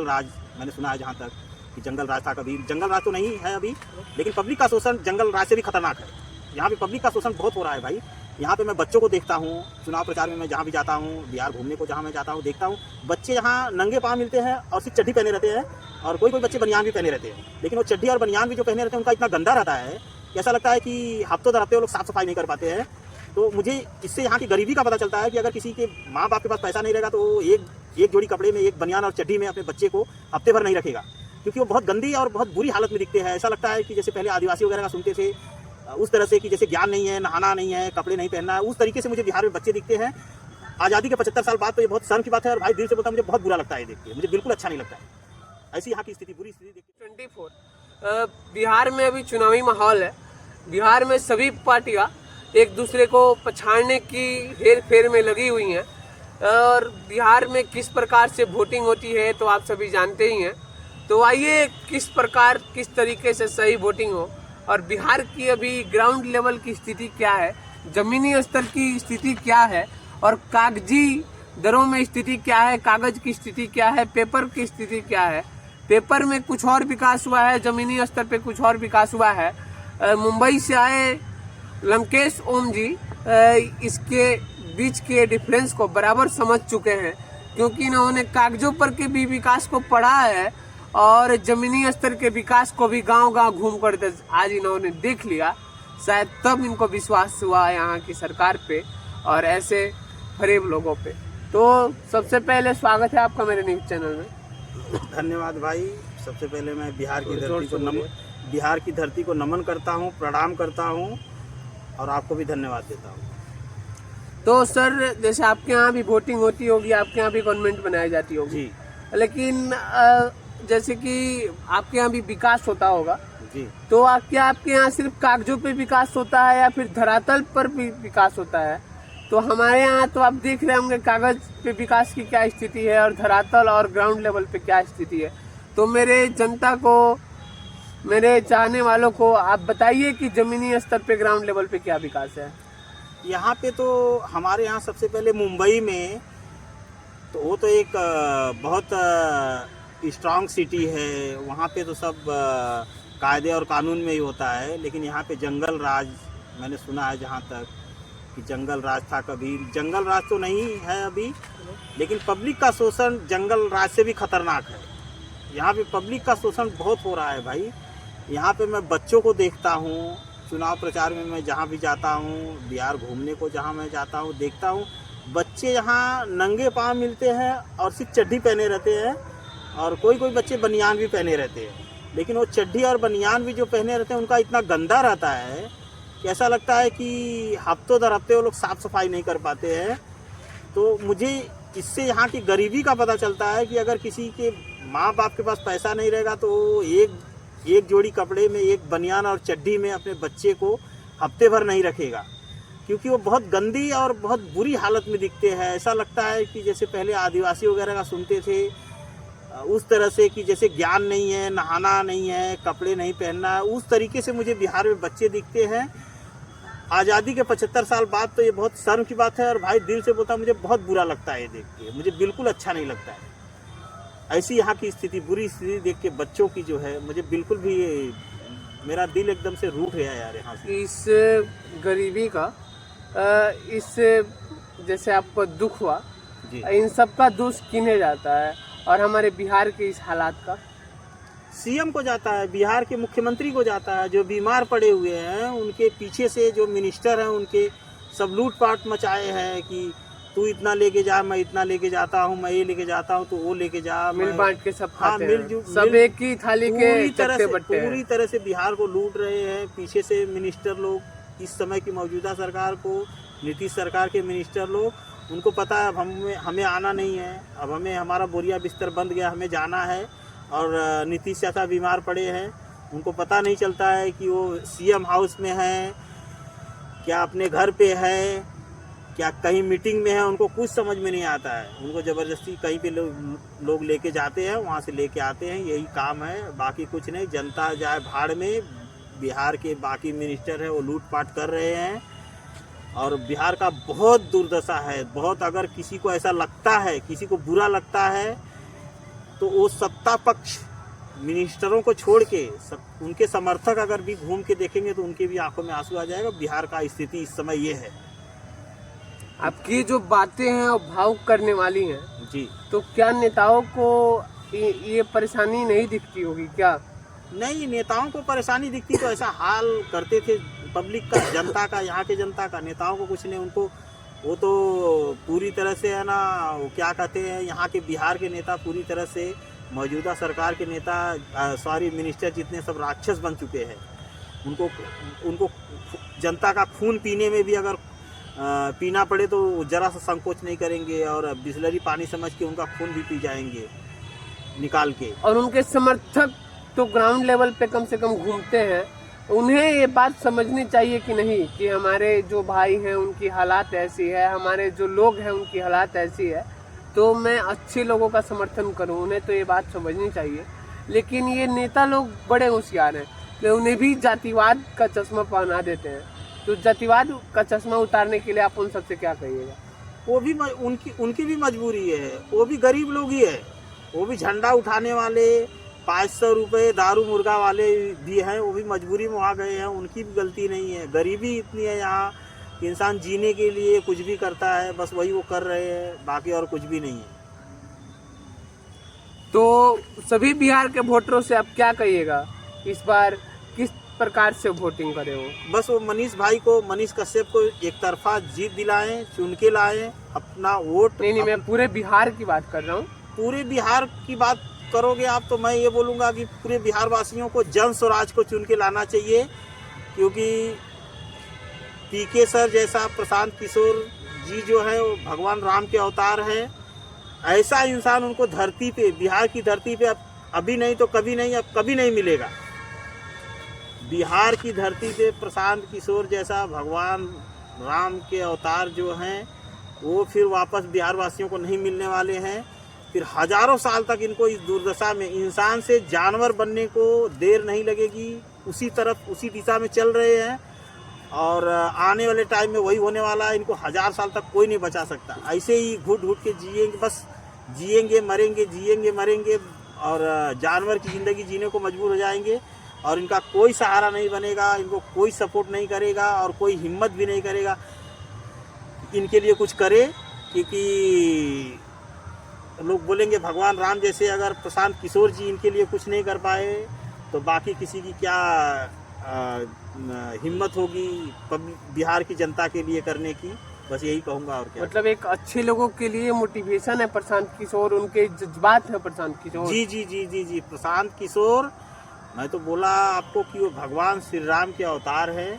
राज मैंने सुना है जहाँ तक कि जंगल राज था कभी। जंगल राज तो नहीं है अभी, लेकिन पब्लिक का शोषण जंगल राज से भी खतरनाक है। यहाँ पे पब्लिक का शोषण बहुत हो रहा है भाई। यहाँ पे मैं बच्चों को देखता हूँ, चुनाव प्रचार में मैं जहाँ भी जाता हूँ, बिहार घूमने को जहाँ मैं जाता हूँ, देखता हूँ बच्चे यहाँ नंगे पाँव मिलते हैं और सिर्फ चड्डी पहने रहते हैं, और कोई कोई बच्चे बनियान भी पहने रहते हैं। लेकिन वो चड्डी और बनियान भी जो पहने रहते हैं उनका इतना गंदा रहता है कि ऐसा लगता है कि हफ्तों दर हफ्ते वो लोग साफ़ सफाई नहीं कर पाते हैं। तो मुझे इससे यहाँ की गरीबी का पता चलता है कि अगर किसी के माँ बाप के पास पैसा नहीं रहेगा तो वो एक जोड़ी कपड़े में, एक बनियान और चड्डी में अपने बच्चे को हफ्ते भर नहीं रखेगा, क्योंकि वो बहुत गंदी और बहुत बुरी हालत में दिखते हैं। ऐसा लगता है कि जैसे पहले आदिवासी वगैरह का सुनते थे उस तरह से, कि जैसे ज्ञान नहीं है, नहाना नहीं है, कपड़े नहीं पहनना है, उस तरीके से मुझे बिहार में बच्चे दिखते हैं। आज़ादी के 75 साल बाद तो ये बहुत शर्म की बात है, और भाई दिल से बोलता, मुझे बहुत बुरा लगता है देख के, मुझे बिल्कुल अच्छा नहीं लगता है ऐसी यहाँ की स्थिति, बुरी स्थिति देख के। 24 बिहार में अभी चुनावी माहौल है। बिहार में सभी पार्टियां एक दूसरे को पछाड़ने की हेर फेर में लगी हुई हैं, और बिहार में किस प्रकार से वोटिंग होती है तो आप सभी जानते ही हैं। तो आइए किस तरीके से सही वोटिंग हो, और बिहार की अभी ग्राउंड लेवल की स्थिति क्या है, ज़मीनी स्तर की स्थिति क्या है, और कागजी दरों में स्थिति क्या है, कागज की स्थिति क्या है, पेपर की स्थिति क्या है। पेपर में कुछ और विकास हुआ है, ज़मीनी स्तर पे कुछ और विकास हुआ है। मुंबई से आए लंकेश ओम जी इसके बीच के डिफरेंस को बराबर समझ चुके हैं, क्योंकि इन्होंने कागजों पर के भी विकास को पढ़ा है और ज़मीनी स्तर के विकास को भी गांव-गांव घूम कर आज इन्होंने देख लिया। शायद तब इनको विश्वास हुआ यहाँ की सरकार पे और ऐसे फरेब लोगों पे। तो सबसे पहले स्वागत है आपका मेरे न्यूज़ चैनल में। धन्यवाद भाई। सबसे पहले मैं बिहार की धरती को नमन करता हूँ, प्रणाम करता हूँ, और आपको भी धन्यवाद देता हूँ। तो सर, जैसे आपके यहाँ भी वोटिंग होती होगी, आपके यहाँ भी गवर्नमेंट बनाई जाती होगी जी, लेकिन जैसे कि आपके यहाँ भी विकास होता होगा जी। तो क्या आपके यहाँ सिर्फ कागजों पे विकास होता है या फिर धरातल पर भी विकास होता है? तो हमारे यहाँ तो आप देख रहे होंगे कागज पे विकास की क्या स्थिति है और धरातल और ग्राउंड लेवल पे क्या स्थिति है। तो मेरे जनता को, मेरे चाहने वालों को आप बताइए कि ज़मीनी स्तर पे ग्राउंड लेवल पे क्या विकास है। यहाँ पे तो हमारे यहाँ सबसे पहले मुंबई में तो वो तो एक बहुत स्ट्रांग सिटी है, वहाँ पे तो सब कायदे और कानून में ही होता है। लेकिन यहाँ पे जंगल राज मैंने सुना है जहाँ तक कि जंगल राज था कभी। जंगल राज तो नहीं है अभी, लेकिन पब्लिक का शोषण जंगल राज से भी खतरनाक है। यहाँ पे पब्लिक का शोषण बहुत हो रहा है भाई। यहाँ पे मैं बच्चों को देखता हूँ, चुनाव प्रचार में मैं जहाँ भी जाता हूँ, बिहार घूमने को जहाँ मैं जाता हूँ, देखता हूँ बच्चे यहाँ नंगे पाँव मिलते हैं और सिर्फ चड्डी पहने रहते हैं, और कोई कोई बच्चे बनियान भी पहने रहते हैं। लेकिन वो चड्डी और बनियान भी जो पहने रहते हैं उनका इतना गंदा रहता है कि ऐसा लगता है कि हफ्तों दर हफ्ते वो लोग साफ़ सफाई नहीं कर पाते हैं। तो मुझे इससे यहाँ की गरीबी का पता चलता है कि अगर किसी के माँ बाप के पास पैसा नहीं रहेगा तो वो एक जोड़ी कपड़े में, एक बनियान और चड्डी में अपने बच्चे को हफ्ते भर नहीं रखेगा, क्योंकि वो बहुत गंदी और बहुत बुरी हालत में दिखते हैं। ऐसा लगता है कि जैसे पहले आदिवासी वगैरह का सुनते थे उस तरह से, कि जैसे ज्ञान नहीं है, नहाना नहीं है, कपड़े नहीं पहनना है, उस तरीके से मुझे बिहार में बच्चे दिखते हैं। आज़ादी के 75 साल बाद तो ये बहुत शर्म की बात है, और भाई दिल से बोलता, मुझे बहुत बुरा लगता है ये देख के, मुझे बिल्कुल अच्छा नहीं लगता है ऐसी यहाँ की स्थिति, बुरी स्थिति देख के बच्चों की जो है, मुझे बिल्कुल भी मेरा दिल एकदम से रूठ गया यार यहाँ से। इस गरीबी का, इस जैसे आपको दुख हुआ, इन सब का दोष किन्हें जाता है, और हमारे बिहार के इस हालात का? सीएम को जाता है, बिहार के मुख्यमंत्री को जाता है। जो बीमार पड़े हुए हैं उनके पीछे से जो मिनिस्टर हैं उनके सब लूटपाट मचाए हैं कि तू इतना लेके जा, मैं इतना लेके जाता हूँ, मैं ये लेके जाता हूँ, तो वो लेके जा, मिल बांट के सब हाँ, खाते हैं। सब एक ही थाली के पूरी तरह से बिहार को लूट रहे हैं। पीछे से मिनिस्टर लोग, इस समय की मौजूदा सरकार को, नीतीश सरकार के मिनिस्टर लोग, उनको पता है अब हमें आना नहीं है, अब हमें हमारा बोरिया बिस्तर बंद गया, हमें जाना है, और नीतीश चाचा बीमार पड़े हैं। उनको पता नहीं चलता है कि वो सीएम हाउस में है, क्या अपने घर पे है, क्या कहीं मीटिंग में है, उनको कुछ समझ में नहीं आता है। उनको ज़बरदस्ती कहीं पे लोग लेके जाते हैं, वहाँ से लेके आते हैं, यही काम है, बाकी कुछ नहीं। जनता जाए भाड़ में, बिहार के बाकी मिनिस्टर हैं वो लूटपाट कर रहे हैं, और बिहार का बहुत दुर्दशा है, बहुत। अगर किसी को ऐसा लगता है, किसी को बुरा लगता है तो वो सत्ता पक्ष मिनिस्टरों को छोड़ के उनके समर्थक अगर भी घूम के देखेंगे तो उनके भी आंखों में आंसू आ जाएगा। बिहार का स्थिति इस समय ये है। आपकी जो बातें हैं वो भावुक करने वाली हैं जी। तो क्या नेताओं को ये परेशानी नहीं दिखती होगी क्या? नहीं, नेताओं को परेशानी दिखती तो ऐसा हाल करते थे पब्लिक का, जनता का, यहाँ के जनता का। नेताओं को कुछ नहीं, उनको वो तो पूरी तरह से है ना, वो क्या कहते हैं, यहाँ के बिहार के नेता पूरी तरह से मौजूदा सरकार के नेता मिनिस्टर जितने सब राक्षस बन चुके हैं। उनको जनता का खून पीने में भी अगर पीना पड़े तो जरा सा संकोच नहीं करेंगे और बिस्लरी पानी समझ के उनका खून भी पी जाएंगे निकाल के। और उनके समर्थक तो ग्राउंड लेवल पे कम से कम घूमते हैं। उन्हें ये बात समझनी चाहिए कि नहीं कि हमारे जो भाई हैं उनकी हालात ऐसी है, हमारे जो लोग हैं उनकी हालात ऐसी है, तो मैं अच्छे लोगों का समर्थन करूं। उन्हें तो ये बात समझनी चाहिए। लेकिन ये नेता लोग बड़े होशियार हैं कि उन्हें भी जातिवाद का चश्मा पहना देते हैं। तो जातिवाद का चश्मा उतारने के लिए आप उन सबसे क्या कहिएगा? वो भी उनकी भी मजबूरी है। वो भी गरीब लोग ही है। वो भी झंडा उठाने वाले 500 रुपये दारू मुर्गा वाले भी हैं। वो भी मजबूरी में वहाँ गए हैं। उनकी भी गलती नहीं है। गरीबी इतनी है यहाँ कि इंसान जीने के लिए कुछ भी करता है, बस वही वो कर रहे हैं, बाकी और कुछ भी नहीं है। तो सभी बिहार के वोटरों से आप क्या कहिएगा? इस बार किस प्रकार से वोटिंग करे हो? बस वो मनीष कश्यप को एक तरफा जीत दिलाएं, चुन के लाएं अपना वोट। नहीं, मैं पूरे बिहार की बात कर रहा हूँ। पूरे बिहार की बात करोगे आप तो मैं ये बोलूँगा कि पूरे बिहार वासियों को जन स्वराज को चुन के लाना चाहिए। क्योंकि पीके सर जैसा प्रशांत किशोर जी जो है वो भगवान राम के अवतार हैं। ऐसा इंसान उनको धरती पे, बिहार की धरती पे अभी नहीं तो कभी नहीं, अब कभी नहीं मिलेगा। बिहार की धरती पे प्रशांत किशोर जैसा भगवान राम के अवतार जो हैं वो फिर वापस बिहार वासियों को नहीं मिलने वाले हैं। फिर हजारों साल तक इनको इस दुर्दशा में, इंसान से जानवर बनने को देर नहीं लगेगी। उसी दिशा में चल रहे हैं और आने वाले टाइम में वही होने वाला है। इनको 1000 साल तक कोई नहीं बचा सकता। ऐसे ही घुट घुट के जिएंगे, बस जिएंगे मरेंगे, जिएंगे मरेंगे और जानवर की ज़िंदगी जीने को मजबूर हो जाएंगे। और इनका कोई सहारा नहीं बनेगा, इनको कोई सपोर्ट नहीं करेगा और कोई हिम्मत भी नहीं करेगा इनके लिए कुछ करे। क्योंकि लोग बोलेंगे भगवान राम जैसे अगर प्रशांत किशोर जी इनके लिए कुछ नहीं कर पाए तो बाकी किसी की क्या हिम्मत होगी बिहार की जनता के लिए करने की। बस यही कहूँगा और क्या। मतलब एक अच्छे लोगों के लिए मोटिवेशन है प्रशांत किशोर, उनके जज्बात है प्रशांत किशोर। जी जी जी जी जी प्रशांत किशोर, मैं तो बोला आपको कि वो भगवान श्री राम के अवतार हैं।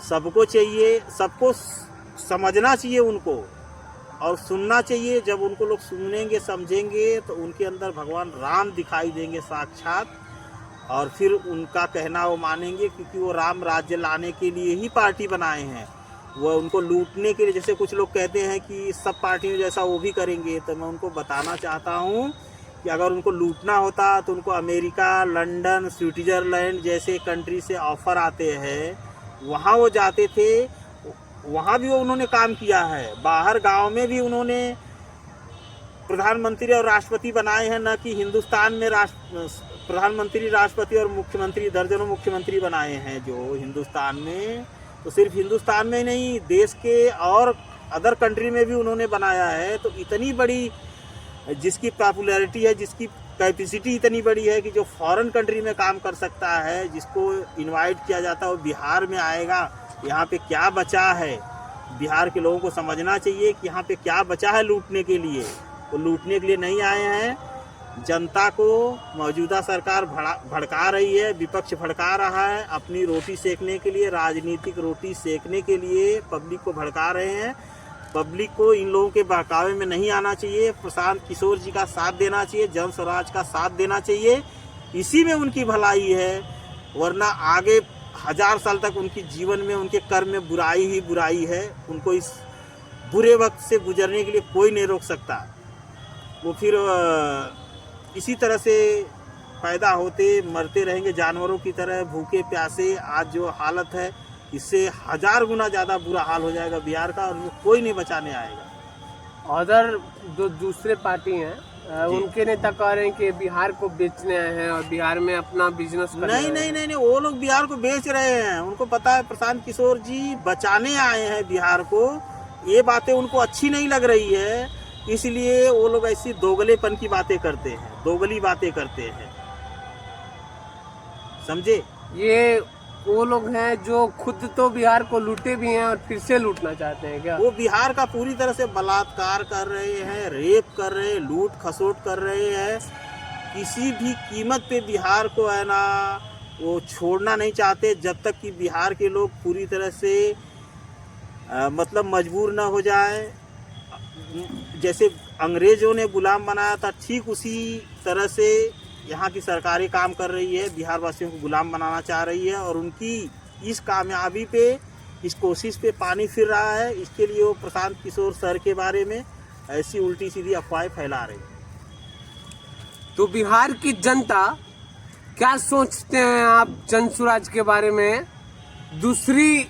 सबको चाहिए, सबको समझना चाहिए उनको और सुनना चाहिए। जब उनको लोग सुनेंगे समझेंगे तो उनके अंदर भगवान राम दिखाई देंगे साक्षात और फिर उनका कहना वो मानेंगे। क्योंकि वो राम राज्य लाने के लिए ही पार्टी बनाए हैं। वो उनको लूटने के लिए, जैसे कुछ लोग कहते हैं कि सब पार्टियों जैसा वो भी करेंगे, तो मैं उनको बताना चाहता हूँ कि अगर उनको लूटना होता तो उनको अमेरिका, लंदन, स्विट्ज़रलैंड जैसे कंट्री से ऑफ़र आते हैं, वहाँ वो जाते थे। वहाँ भी वो उन्होंने काम किया है। बाहर गांव में भी उन्होंने प्रधानमंत्री और राष्ट्रपति बनाए हैं। न कि हिंदुस्तान में प्रधानमंत्री, राष्ट्रपति और मुख्यमंत्री, दर्जनों मुख्यमंत्री बनाए हैं जो हिंदुस्तान में। तो सिर्फ हिंदुस्तान में नहीं, देश के और अदर कंट्री में भी उन्होंने बनाया है। तो इतनी बड़ी जिसकी पॉपुलैरिटी है, जिसकी कैपेसिटी इतनी बड़ी है कि जो फॉरेन कंट्री में काम कर सकता है, जिसको इनवाइट किया जाता है वो बिहार में आएगा। यहाँ पे क्या बचा है, बिहार के लोगों को समझना चाहिए कि यहाँ पे क्या बचा है लूटने के लिए। वो लूटने के लिए नहीं आए हैं। जनता को मौजूदा सरकार भड़का रही है, विपक्ष भड़का रहा है अपनी रोटी सेकने के लिए, राजनीतिक रोटी सेकने के लिए पब्लिक को भड़का रहे हैं। पब्लिक को इन लोगों के बहकावे में नहीं आना चाहिए। प्रशांत किशोर जी का साथ देना चाहिए, जन स्वराज का साथ देना चाहिए। इसी में उनकी भलाई है। वरना आगे 1000 साल तक उनकी जीवन में, उनके कर्म में बुराई ही बुराई है। उनको इस बुरे वक्त से गुजरने के लिए कोई नहीं रोक सकता। वो फिर इसी तरह से पैदा होते मरते रहेंगे जानवरों की तरह, भूखे प्यासे। आज जो हालत है इससे 1000 गुना ज़्यादा बुरा हाल हो जाएगा बिहार का और कोई नहीं बचाने आएगा। अदर जो दूसरे पार्टी हैं उनके नेता कह रहे हैं कि बिहार को बेचने आए हैं और बिहार में अपना बिजनेस कर रहे नहीं हैं। नहीं नहीं नहीं, वो लोग बिहार को बेच रहे हैं। उनको पता है प्रशांत किशोर जी बचाने आए हैं बिहार को। ये बातें उनको अच्छी नहीं लग रही है, इसलिए वो लोग ऐसी दोगलेपन की बातें करते हैं, दोगली बातें करते हैं, समझे। ये वो लोग हैं जो खुद तो बिहार को लूटे भी हैं और फिर से लूटना चाहते हैं क्या? वो बिहार का पूरी तरह से बलात्कार कर रहे हैं, रेप कर रहे हैं, लूट खसोट कर रहे हैं। किसी भी कीमत पे बिहार को है ना वो छोड़ना नहीं चाहते, जब तक कि बिहार के लोग पूरी तरह से मतलब मजबूर ना हो जाए। जैसे अंग्रेजों ने गुलाम बनाया था, ठीक उसी तरह से यहाँ की सरकारें काम कर रही है, बिहार वासियों को गुलाम बनाना चाह रही है। और उनकी इस कामयाबी पे, इस कोशिश पे पानी फिर रहा है। इसके लिए वो प्रशांत किशोर सर के बारे में ऐसी उल्टी सीधी अफवाहें फैला रही है। तो बिहार की जनता क्या सोचते हैं आप जनसुराज के बारे में, दूसरी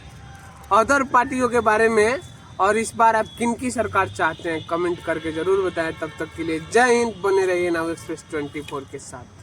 अदर पार्टियों के बारे में, और इस बार आप किन की सरकार चाहते हैं? कमेंट करके जरूर बताएं। तब तक के लिए जय हिंद, बने रहिए नाउ एक्सप्रेस 24 के साथ।